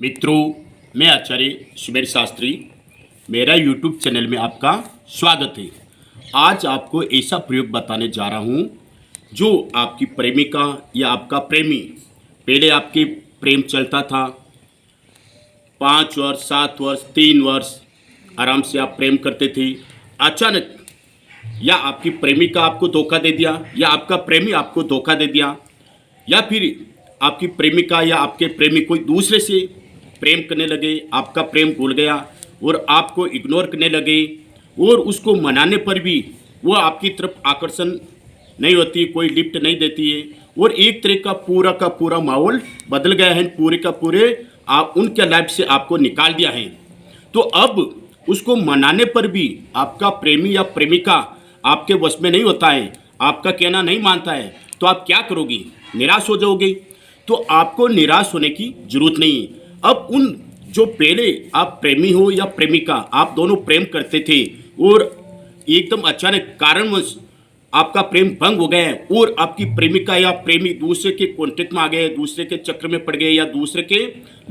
मित्रों, मैं आचार्य सुमेर शास्त्री, मेरा यूट्यूब चैनल में आपका स्वागत है। आज आपको ऐसा प्रयोग बताने जा रहा हूँ जो आपकी प्रेमिका या आपका प्रेमी, पहले आपके प्रेम चलता था 5 वर्ष 7 वर्ष 3 वर्ष आराम से आप प्रेम करते थे। अचानक या आपकी प्रेमिका आपको धोखा दे दिया या आपका प्रेमी आपको धोखा दे दिया, या फिर आपकी प्रेमिका या आपके प्रेमी कोई दूसरे से प्रेम करने लगे, आपका प्रेम भूल गया और आपको इग्नोर करने लगे, और उसको मनाने पर भी वो आपकी तरफ आकर्षण नहीं होती, कोई लिफ्ट नहीं देती है, और एक तरह का पूरा माहौल बदल गया है, पूरे का पूरे आप उनके लाइफ से आपको निकाल दिया है। तो अब उसको मनाने पर भी आपका प्रेमी या प्रेमिका आपके वश में नहीं होता है, आपका कहना नहीं मानता है, तो आप क्या करोगे? निराश हो जाओगे। तो आपको निराश होने की जरूरत नहीं है। अब उन जो पहले आप प्रेमी हो या प्रेमिका, आप दोनों प्रेम करते थे और एकदम अचानक कारणवश आपका प्रेम भंग हो गया है और आपकी प्रेमिका या प्रेमी दूसरे के कॉन्टेक्ट में आ गए, दूसरे के चक्कर में पड़ गए या दूसरे के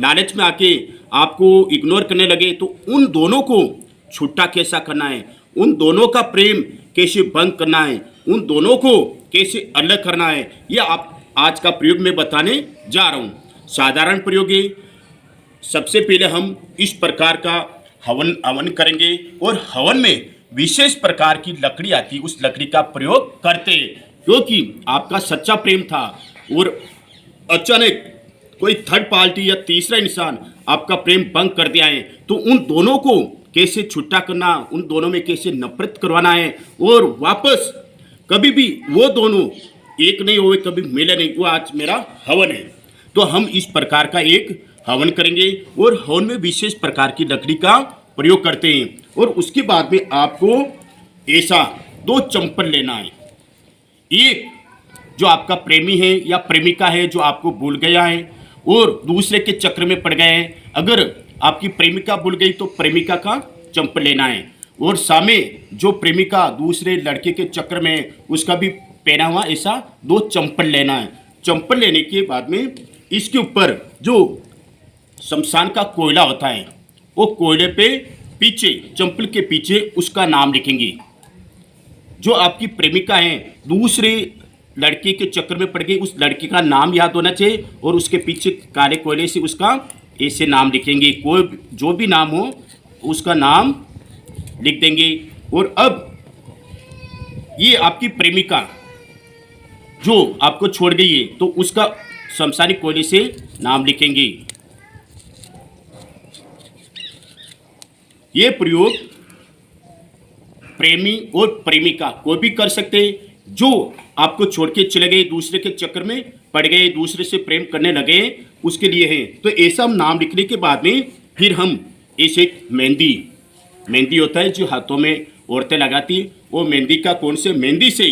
लालच में आके आपको इग्नोर करने लगे, तो उन दोनों को छुट्टा कैसा करना है, उन दोनों का प्रेम कैसे भंग करना है, उन दोनों को कैसे अलग करना है, यह आप आज का प्रयोग में बताने जा रहा हूँ। साधारण प्रयोग है। सबसे पहले हम इस प्रकार का हवन करेंगे और हवन में विशेष प्रकार की लकड़ी आती है, उस लकड़ी का प्रयोग करते हैं, क्योंकि आपका सच्चा प्रेम था और अचानक कोई थर्ड पार्टी या तीसरा इंसान आपका प्रेम भंग कर दिया है, तो उन दोनों को कैसे छुट्टा करना, उन दोनों में कैसे नफरत करवाना है और वापस कभी भी वो दोनों एक नहीं हुए, कभी मिले नहीं, वो आज मेरा हवन है। तो हम इस प्रकार का एक हवन करेंगे और हवन में विशेष प्रकार की लकड़ी का प्रयोग करते हैं, और उसके बाद में आपको ऐसा 2 चंपल लेना है। एक जो आपका प्रेमी है या प्रेमिका है जो आपको भूल गया है और दूसरे के चक्कर में पड़ गए हैं, अगर आपकी प्रेमिका भूल गई तो प्रेमिका का चंपल लेना है, और सामने जो प्रेमिका दूसरे लड़के के चक्कर में उसका भी पहना हुआ ऐसा 2 चंपल लेना है। चंपल लेने के बाद में इसके ऊपर जो शमशान का कोयला होता है, वो कोयले पे पीछे, चंपल के पीछे उसका नाम लिखेंगे। जो आपकी प्रेमिका है दूसरे लड़के के चक्कर में पड़ गई, उस लड़के का नाम याद होना चाहिए और उसके पीछे काले कोयले से उसका ऐसे नाम लिखेंगे। कोई जो भी नाम हो उसका नाम लिख देंगे। और अब ये आपकी प्रेमिका जो आपको छोड़ गई है तो उसका शमशानी कोयले से नाम लिखेंगे। ये प्रयोग प्रेमी और प्रेमिका कोई भी कर सकते हैं, जो आपको छोड़ के चले गए, दूसरे के चक्कर में पड़ गए, दूसरे से प्रेम करने लगे, उसके लिए है। तो ऐसा हम नाम लिखने के बाद में फिर हम ऐसे मेहंदी होता है जो हाथों में औरतें लगाती है, वो मेहंदी का कौन से मेहंदी से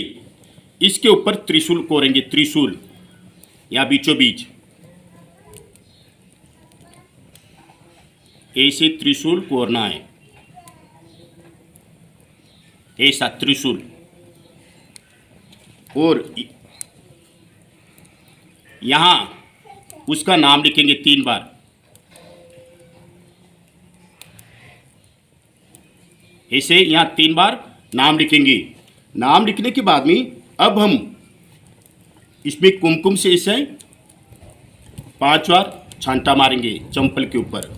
इसके ऊपर त्रिशूल कोरेंगे, त्रिशूल या बीचों बीच ऐसे त्रिशूल कोरना है, ऐसा त्रिशूल। और यहां उसका नाम लिखेंगे 3 बार। ऐसे यहां 3 बार नाम लिखेंगे। नाम लिखने के बाद में अब हम इसमें कुमकुम से इसे 5 बार छांटा मारेंगे चंपल के ऊपर,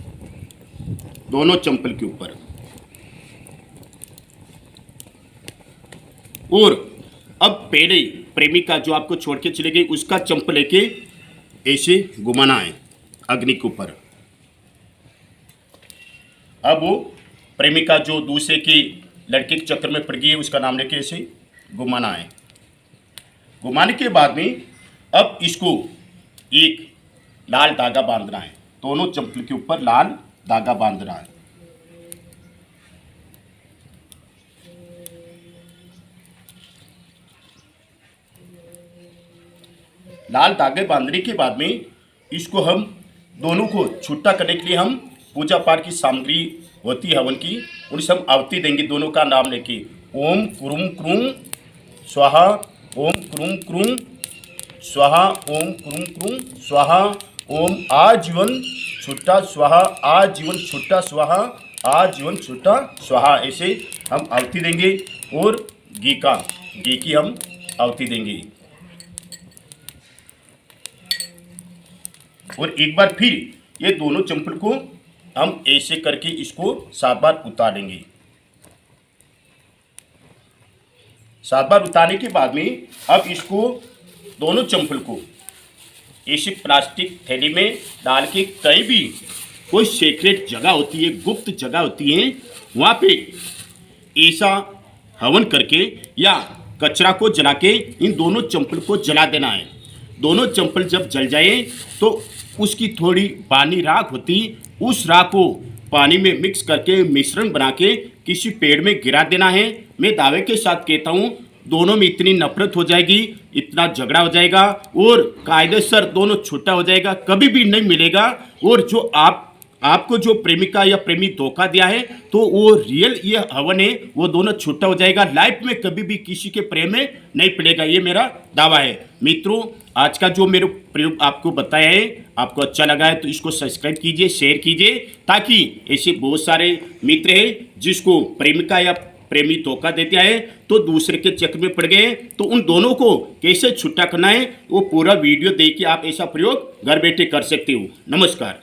दोनों चंपल के ऊपर। और अब पहले प्रेमिका जो आपको छोड़ के चले गई उसका चंपल लेके ऐसे घुमाना है अग्नि के ऊपर। अब वो प्रेमिका जो दूसरे के लड़के के चक्कर में पड़ गई है उसका नाम लेके ऐसे घुमाना है। घुमाने के बाद में अब इसको एक लाल धागा बांधना है, दोनों चंपल के ऊपर लाल धागा बांधना है। लाल धागे बांधने के बाद में इसको हम दोनों को छुट्टा करने के लिए हम पूजा पाठ की सामग्री होती है हवन की, उनसे हम आहुति देंगे दोनों का नाम लेके। ओम क्रूम क्रूम स्वाहा, ओम क्रूम क्रूम स्वाहा, ओम क्रूम क्रूम स्वाहा, ओम आजीवन छुट्टा स्वाहा, आजीवन छुट्टा स्वाहा, आजीवन छुट्टा स्वाहा, ऐसे हम आहुति देंगे। और घी की हम आहुति देंगे। और एक बार फिर ये दोनों चंपल को हम ऐसे करके इसको 7 बार उतार लेंगे। 7 बार उतारने के बाद में अब इसको दोनों चंपल को ऐसे प्लास्टिक थैली में डाल के कहीं भी कोई सीक्रेट जगह होती है, गुप्त जगह होती है, वहाँ पे ऐसा हवन करके या कचरा को जला के इन दोनों चंपल को जला देना है। दोनों चंपल जब जल जाए तो उसकी थोड़ी पानी राख होती, उस राख को पानी में मिक्स करके मिश्रण बना के किसी पेड़ में गिरा देना है। मैं दावे के साथ कहता हूँ दोनों में इतनी नफरत हो जाएगी, इतना झगड़ा हो जाएगा और कायदेसर दोनों छूटा हो जाएगा, कभी भी नहीं मिलेगा। और जो आपको जो प्रेमिका या प्रेमी धोखा दिया है तो वो रियल ये हवन है, वो दोनों छूटा हो जाएगा, लाइफ में कभी भी किसी के प्रेम में नहीं पड़ेगा, ये मेरा दावा है। मित्रों, आज का जो मेरे प्रयोग आपको बताया है, आपको अच्छा लगा है तो इसको सब्सक्राइब कीजिए, शेयर कीजिए, ताकि ऐसे बहुत सारे मित्र हैं जिसको प्रेमिका या प्रेमी धोखा देता है तो दूसरे के चक्कर में पड़ गए, तो उन दोनों को कैसे छुट्टा करना है वो पूरा वीडियो देख के आप ऐसा प्रयोग घर बैठे कर सकते हो। नमस्कार।